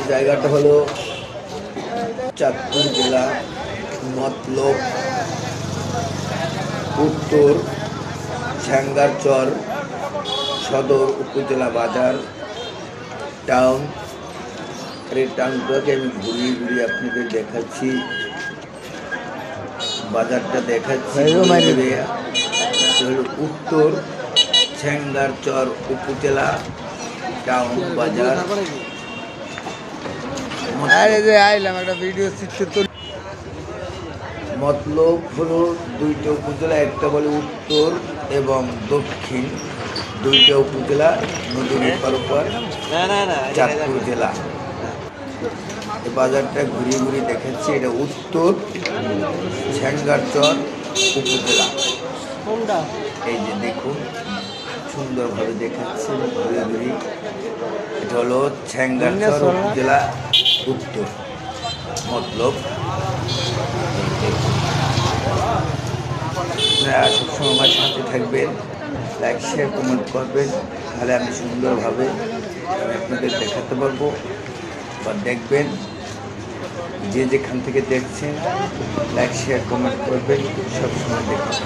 এই জায়গাটা হলো চাঁদপুর জেলা, মতলব উত্তর ঝ্যাঙ্গারচর সদর উপজেলা বাজার টাউন। এই টাউনটাকে আমি ঘুরিয়ে ঘুরিয়ে আপনাদের দেখাচ্ছি, বাজারটা দেখাচ্ছি। হলো উত্তর ঝ্যাঙ্গারচর উপজেলা টাউন বাজার। মতলব হলো দুইটা উপজেলা, একটা বলে উত্তর এবং দক্ষিণ, দুইটা উপজেলা নদীর এপার ওপার, চাঁদপুর জেলা। এই বাজারটা ঘুরিয়ে ঘুরিয়ে দেখাচ্ছি। এটা উত্তর ঝ্যাঙ্গারচর উপজেলা। এই যে দেখুন, সুন্দরভাবে দেখাচ্ছে ঘুরিয়ে ঘুরিয়ে। এটা হলো ঝ্যাঙ্গারচর উপজেলা উত্তর মতলব। আপনারা সবসময় আমার সাথে থাকবেন, লাইক শেয়ার কমেন্ট করবেন, তাহলে আমি সুন্দরভাবে আপনাদের দেখাতে পারবো। বা দেখবেন, যে যেখান থেকে দেখছেন লাইক শেয়ার কমেন্ট করবেন, সবসময় দেখবেন।